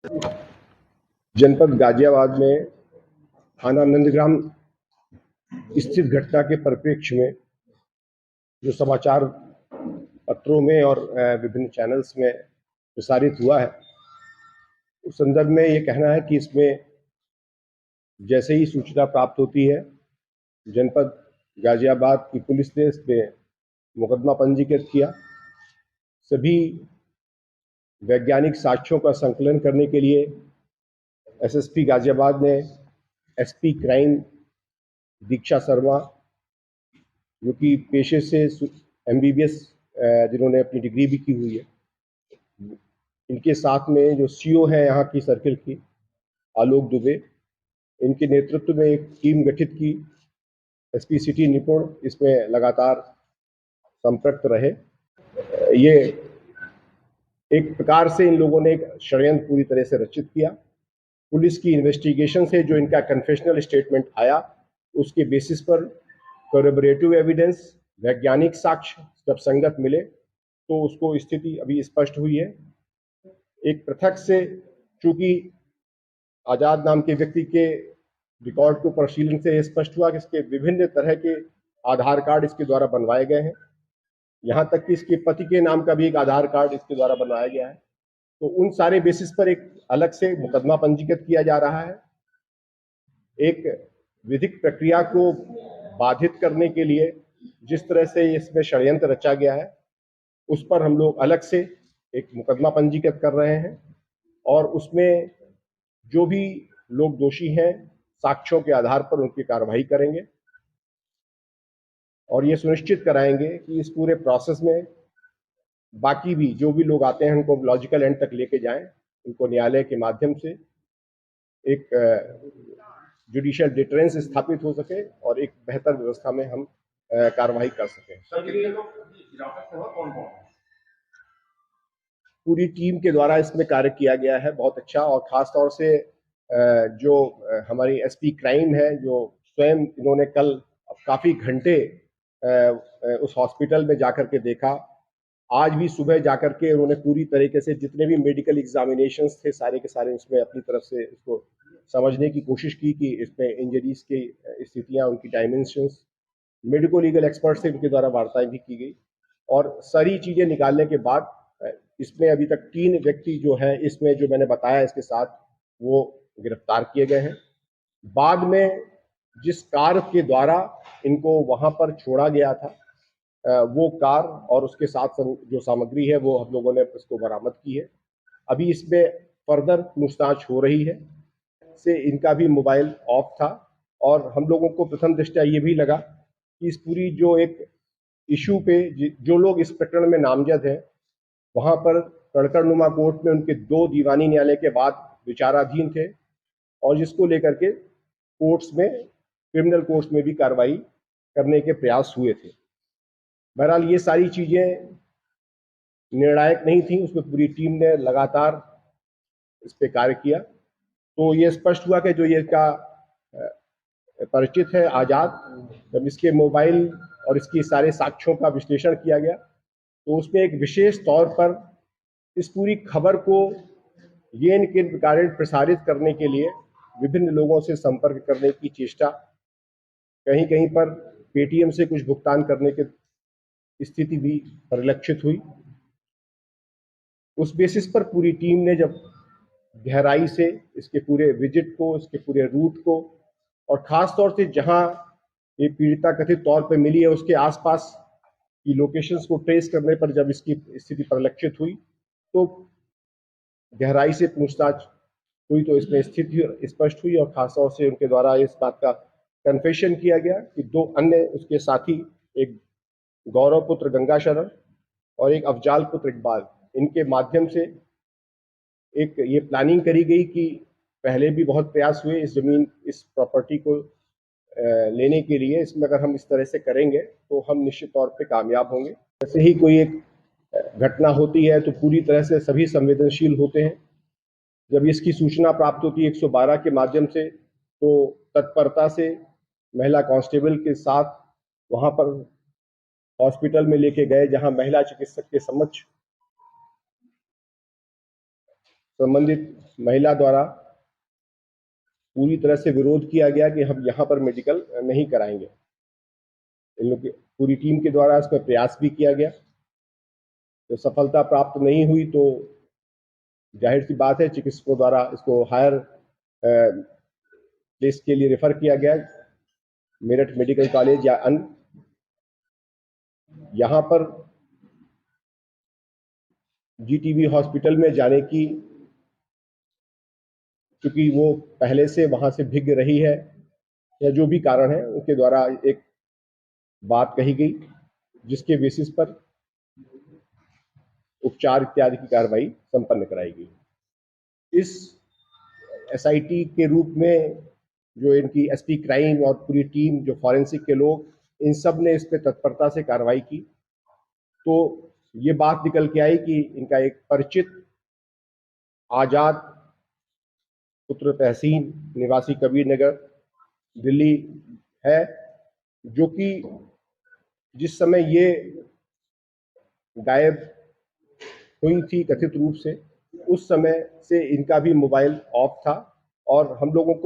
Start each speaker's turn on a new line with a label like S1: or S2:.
S1: जनपद गाजियाबाद में थाना नंदग्राम स्थित घटना के परिप्रेक्ष्य में जो समाचार पत्रों में और विभिन्न चैनल्स में प्रसारित हुआ है, उस संदर्भ में ये कहना है कि इसमें जैसे ही सूचना प्राप्त होती है, जनपद गाजियाबाद की पुलिस ने इसमें मुकदमा पंजीकृत किया। सभी वैज्ञानिक साक्ष्यों का संकलन करने के लिए एसएसपी गाजियाबाद ने एसपी क्राइम दीक्षा शर्मा, जो कि पेशे से एमबीबीएस जिन्होंने अपनी डिग्री भी की हुई है, इनके साथ में जो सीओ है यहाँ की सर्किल की आलोक दुबे, इनके नेतृत्व में एक टीम गठित की। एसपी सिटी निपुण इसमें लगातार संपर्क रहे। ये एक प्रकार से इन लोगों ने एक षड्यंत्र पूरी तरह से रचित किया। पुलिस की इन्वेस्टिगेशन से जो इनका कन्फेशनल स्टेटमेंट आया, उसके बेसिस पर कोरबरेटिव एविडेंस, वैज्ञानिक साक्ष्य जब संगत मिले तो उसको स्थिति अभी स्पष्ट हुई है। एक पृथक से, चूंकि आजाद नाम के व्यक्ति के रिकॉर्ड को परिशीलन से स्पष्ट हुआ कि इसके विभिन्न तरह के आधार कार्ड इसके द्वारा बनवाए गए हैं, यहाँ तक कि इसके पति के नाम का भी एक आधार कार्ड इसके द्वारा बनाया गया है। तो उन सारे बेसिस पर एक अलग से मुकदमा पंजीकृत किया जा रहा है। एक विधिक प्रक्रिया को बाधित करने के लिए जिस तरह से इसमें षड्यंत्र रचा गया है, उस पर हम लोग अलग से एक मुकदमा पंजीकृत कर रहे हैं और उसमें जो भी लोग दोषी हैं, साक्ष्यों के आधार पर उनकी कार्रवाई करेंगे और ये सुनिश्चित कराएंगे कि इस पूरे प्रोसेस में बाकी भी जो भी लोग आते हैं उनको लॉजिकल एंड तक लेके जाएं, उनको न्यायालय के माध्यम से एक जुडिशियल डिटरेंस स्थापित हो सके और एक बेहतर व्यवस्था में हम कार्रवाई कर सकें। पूरी टीम के द्वारा इसमें कार्य किया गया है, बहुत अच्छा। और खास तौर से जो हमारी एसपी क्राइम है, जो स्वयं इन्होंने कल काफी घंटे उस हॉस्पिटल में जाकर के देखा, आज भी सुबह जाकर के उन्होंने पूरी तरीके से जितने भी मेडिकल एग्जामिनेशंस थे सारे के सारे उसमें अपनी तरफ से इसको समझने की कोशिश की कि इसमें इंजरीज की स्थितियां, उनकी डायमेंशंस, मेडिको लीगल एक्सपर्ट से उनके द्वारा वार्ताएं भी की गई और सारी चीजें निकालने के बाद इसमें अभी तक 3 व्यक्ति जो है इसमें जो मैंने बताया इसके साथ, वो गिरफ्तार किए गए हैं। बाद में जिस कार के द्वारा इनको वहां पर छोड़ा गया था, वो कार और उसके साथ जो सामग्री है वो हम लोगों ने इसको बरामद की है। अभी इसमें फर्दर पूछताछ हो रही है। से इनका भी मोबाइल ऑफ था और हम लोगों को प्रथम दृष्टया ये भी लगा कि इस पूरी जो एक इशू पे जो लोग इस प्रकरण में नामजद हैं, वहां पर कड़कड़नुमा कोर्ट में उनके 2 दीवानी न्यायालय के बाद विचाराधीन थे और जिसको लेकर के कोर्ट्स में, क्रिमिनल कोर्ट्स में भी कार्रवाई करने के प्रयास हुए थे। बहरहाल ये सारी चीजें निर्णायक नहीं थी, उसमें पूरी टीम ने लगातार इस पे कार्य किया। तो ये स्पष्ट हुआ कि जो ये का परिचित है आजाद, जब इसके मोबाइल और इसकी सारे साक्ष्यों का विश्लेषण किया गया तो उसमें एक विशेष तौर पर इस पूरी खबर को ये के कारण प्रसारित करने के लिए विभिन्न लोगों से संपर्क करने की चेष्टा, कहीं कहीं पर पेटीएम से कुछ भुगतान करने की स्थिति भी परिलक्षित हुई। उस बेसिस पर पूरी टीम ने जब गहराई से इसके पूरे विजिट को, इसके पूरे रूट को और खास तौर से जहां ये पीड़िता कथित तौर पर मिली है उसके आसपास की लोकेशंस को ट्रेस करने पर जब इसकी स्थिति परिलक्षित हुई तो गहराई से पूछताछ हुई तो इसमें स्थिति स्पष्ट हुई और खासतौर से उनके द्वारा इस बात का कन्फेशन किया गया कि 2 अन्य उसके साथी, एक गौरव पुत्र गंगा शरण और एक अफजाल पुत्र इकबाल, इनके माध्यम से एक ये प्लानिंग करी गई कि पहले भी बहुत प्रयास हुए इस जमीन, इस प्रॉपर्टी को लेने के लिए। इसमें अगर हम इस तरह से करेंगे तो हम निश्चित तौर पे कामयाब होंगे। जैसे ही कोई एक घटना होती है तो पूरी तरह से सभी संवेदनशील होते हैं। जब इसकी सूचना प्राप्त होती है 112 के माध्यम से, तो तत्परता से महिला कांस्टेबल के साथ वहां पर हॉस्पिटल में लेके गए, जहां महिला चिकित्सक के समक्ष संबंधित महिला द्वारा पूरी तरह से विरोध किया गया कि हम यहाँ पर मेडिकल नहीं कराएंगे। इन लोग की पूरी टीम के द्वारा इसमें प्रयास भी किया गया, तो सफलता प्राप्त नहीं हुई तो जाहिर सी बात है चिकित्सकों द्वारा इसको हायर प्लेस के लिए रेफर किया गया, मेरठ मेडिकल कॉलेज या अन्य। यहाँ पर जीटीबी हॉस्पिटल में जाने की, क्योंकि वो पहले से वहां से भिग रही है या जो भी कारण है, उनके द्वारा एक बात कही गई जिसके बेसिस पर उपचार इत्यादि की कार्रवाई संपन्न कराई गई। इस एसआईटी के रूप में जो इनकी एसपी क्राइम और पूरी टीम, जो फॉरेंसिक के लोग, इन सब ने इस पे तत्परता से कार्रवाई की, तो ये बात निकल के आई कि इनका एक परिचित आजाद पुत्र तहसीन निवासी कबीर नगर दिल्ली है, जो कि जिस समय ये गायब हुई थी कथित रूप से, उस समय से इनका भी मोबाइल ऑफ था और हम लोगों को